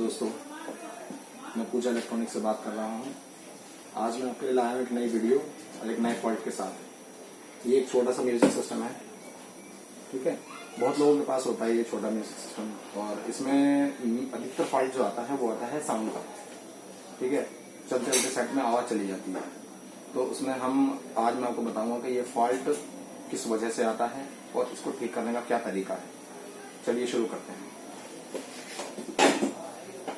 दोस्तों, मैं पूजा इलेक्ट्रॉनिक से बात कर रहा हूँ। आज मैं आपके लिए लाया हूँ एक नई वीडियो और एक नए फॉल्ट के साथ। ये एक छोटा सा म्यूजिक सिस्टम है, ठीक है। बहुत लोगों के पास होता है ये छोटा म्यूजिक सिस्टम, और इसमें अधिकतर फॉल्ट जो आता है वो आता है साउंड का, ठीक है। चलते चलते सेट में आवाज चली जाती है, तो उसमें आज मैं आपको बताऊंगा कि ये फॉल्ट किस वजह से आता है और इसको ठीक करने का क्या तरीका है। चलिए शुरू करते हैं।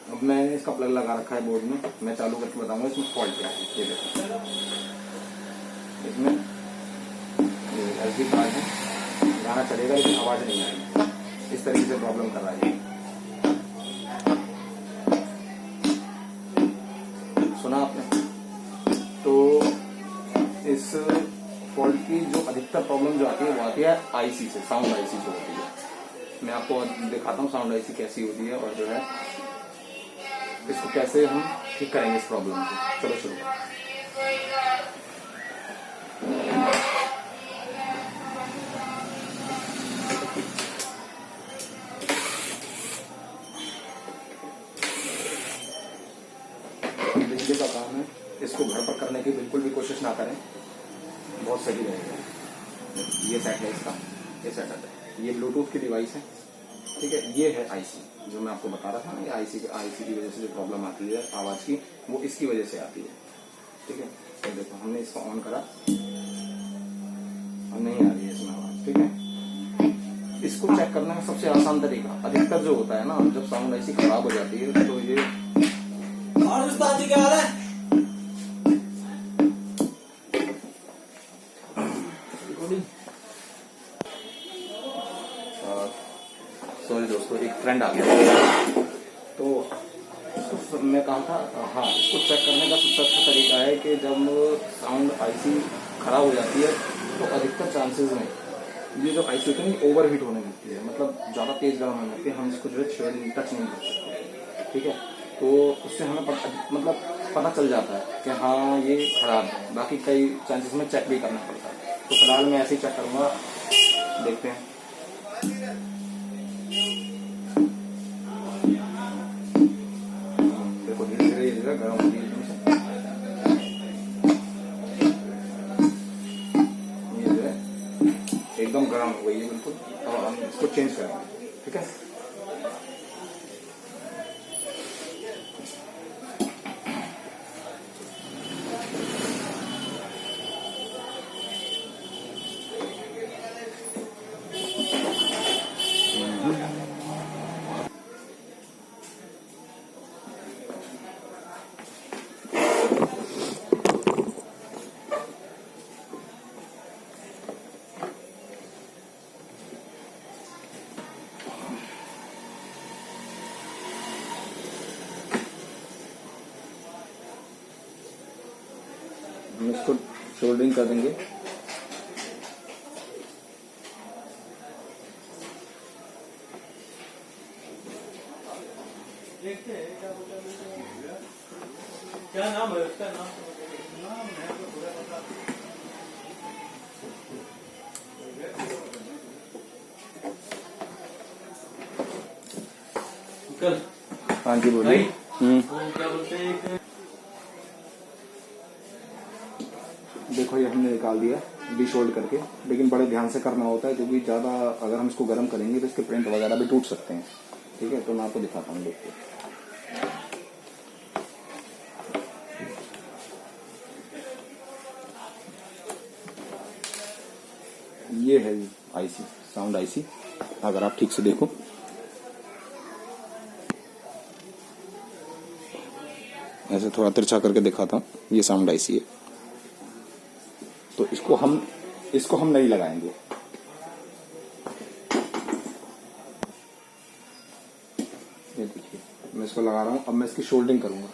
अब मैंने इसका प्लग लगा रखा है बोर्ड में, मैं चालू करके बताऊंगा इसमें फॉल्ट क्या है। ये देखो, इसमें एसडी कार्ड है, गाना चलेगा लेकिन आवाज नहीं आएगी। इस तरीके से प्रॉब्लम कर रहा है। सुना आपने? तो इस फॉल्ट की जो अधिकतर प्रॉब्लम जो आती है वो आती है आईसी से, साउंड आईसी जो होती है। मैं आपको दिखाता हूँ साउंड आईसी कैसी होती है और जो है इसको कैसे हम ठीक करेंगे इस प्रॉब्लम को। चलो शुरू। बिजली का काम है, इसको घर पर करने की बिल्कुल भी कोशिश ना करें, बहुत सही रहेगा। ये सेट है इसका, ये सेटअप है, ये ब्लूटूथ की डिवाइस है, ठीक है। ये है आईसी जो मैं आपको बता रहा था ना, ये आईसी की वजह से जो प्रॉब्लम आती है आवाज की, वो इसकी वजह से आती है, ठीक है। तो देखो, हमने इसको ऑन करा, अब नहीं आ रही है इसमें आवाज, ठीक है। इसको चेक करने का सबसे आसान तरीका, अधिकतर जो होता है ना, जब साउंड आईसी खराब हो जाती है तो ये क्या हाल है, सॉरी दोस्तों, एक फ्रेंड आ गया। तो मैं कहा था, हाँ, इसको चेक करने का सबसे अच्छा तरीका है कि जब साउंड आईसी खराब हो जाती है तो अधिकतर चांसेस में ये जो आईसी होती है ओवर हीट होने लगती है, मतलब ज्यादा तेज गर्म होने लगती है। हम इसको जो है टच नहीं कर सकते, ठीक है। तो उससे हमें पता चल जाता है कि हाँ ये खराब है। बाकी कई चांसेस में चेक भी करना पड़ता है, तो फिलहाल मैं ऐसे ही चेक करूंगा, देखते हैं। देखो धीरे धीरे ये गर्म होती है, ये जो है एकदम गर्म हो गई है बिल्कुल। और हम इसको चेंज करेंगे, ठीक है। हम इसको सोल्डरिंग कर देंगे। क्या नाम है उसका? नाम है तो पूरा पता। कल हाँ जी बोलिए। क्या बोलते हैं, देखो ये हमने निकाल दिया डिशोल्ड करके, लेकिन बड़े ध्यान से करना होता है क्योंकि ज्यादा अगर हम इसको गर्म करेंगे तो इसके प्रिंट वगैरह भी टूट सकते हैं, ठीक है। तो मैं आपको दिखाता हूँ, देखिए। ये है आईसी, साउंड आईसी। अगर आप ठीक से देखो, ऐसे थोड़ा तिरछा करके दिखाता हूँ, ये साउंड आईसी है। तो इसको हम नहीं लगाएंगे। ये देखिए, मैं इसको लगा रहा हूं। अब मैं इसकी शोल्डरिंग करूंगा।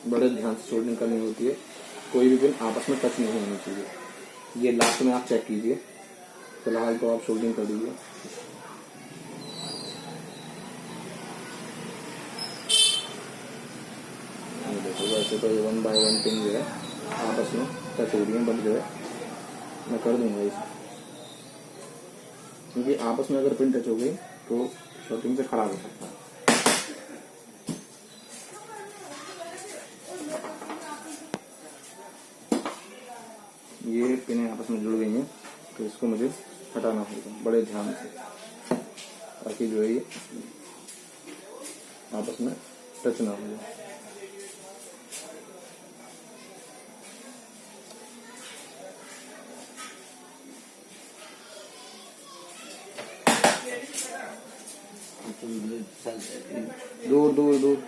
बड़े ध्यान से शोल्डरिंग करनी होती है, कोई भी पिन आपस में टच नहीं होनी चाहिए। ये लास्ट में आप चेक कीजिए। फिलहाल तो आप शोल्डरिंग कर दीजिए। देखो वैसे तो 1 बाय 1 पिन जो है आपस में टच हो रही है, बट जो है मैं कर दूंगा इसे, क्योंकि आपस में अगर पिन टच हो गई तो शॉर्टिंग से खराब हो सकता है। ये पिनें आपस में जुड़ गई हैं तो इसको मुझे हटाना होगा बड़े ध्यान से, ताकि जो है ये आपस में टच ना हो जाए। दूर दूर दूर।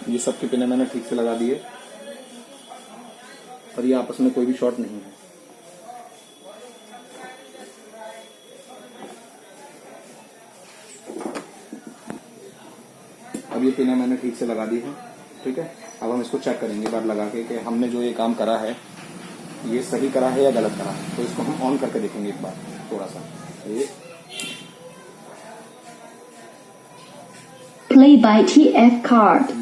ये सबके पिने मैंने ठीक से लगा दिए और ये आपस में कोई भी शॉर्ट नहीं है। अब ये पिने मैंने ठीक से लगा दी है, ठीक है। अब हम इसको चेक करेंगे बार लगा के कि हमने जो ये काम करा है ये सही करा है या गलत करा है। तो इसको हम ऑन करके देखेंगे एक बार थोड़ा सा। ये Play by TF card.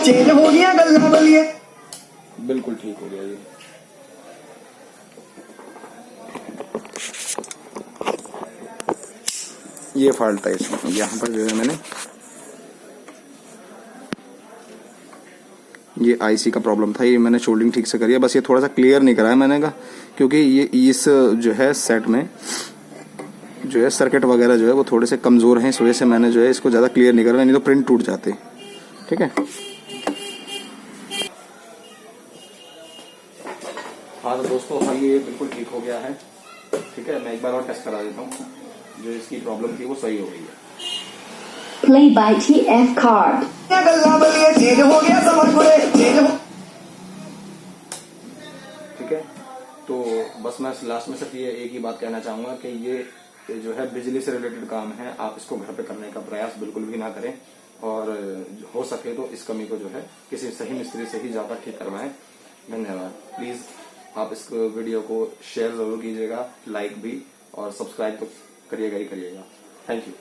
Change हो गया गल्ला बलिए, बिल्कुल ठीक हो गया। ये फॉल्ट था इसमें, यहाँ पर जो है मैंने ये आईसी का प्रॉब्लम था, ये मैंने सोल्डिंग ठीक से करी है। बस ये थोड़ा सा क्लियर नहीं कराया मैंने कहा, क्योंकि ये इस जो है सेट में जो है सर्किट वगैरह जो है वो थोड़े से कमजोर हैं, इस वजह से मैंने जो है इसको ज्यादा क्लियर नहीं करा, नहीं तो प्रिंट टूट जाते। ठीक है, हाँ तो दोस्तों हाँ ये बिल्कुल ठीक हो गया है। ठीक है, मैं एक बार और टेस्ट करा देता हूँ, जो इसकी प्रॉब्लम थी वो सही हो गई है। Play by TF card. गल्ला बलिए चेंज हो गया, समझ पूरे चेंज हो। ठीक है, तो बस मैं लास्ट में सिर्फ ये एक ही बात कहना चाहूंगा कि ये जो है बिजली से रिलेटेड काम है, आप इसको घर पे करने का प्रयास बिल्कुल भी ना करें, और हो सके तो इस कमी को जो है किसी सही मिस्त्री से ही ज्यादा ठीक करवाएं। धन्यवाद। प्लीज आप इस वीडियो को शेयर जरूर कीजिएगा, लाइक भी, और सब्सक्राइब तो करिएगा ही करिएगा। Thank you.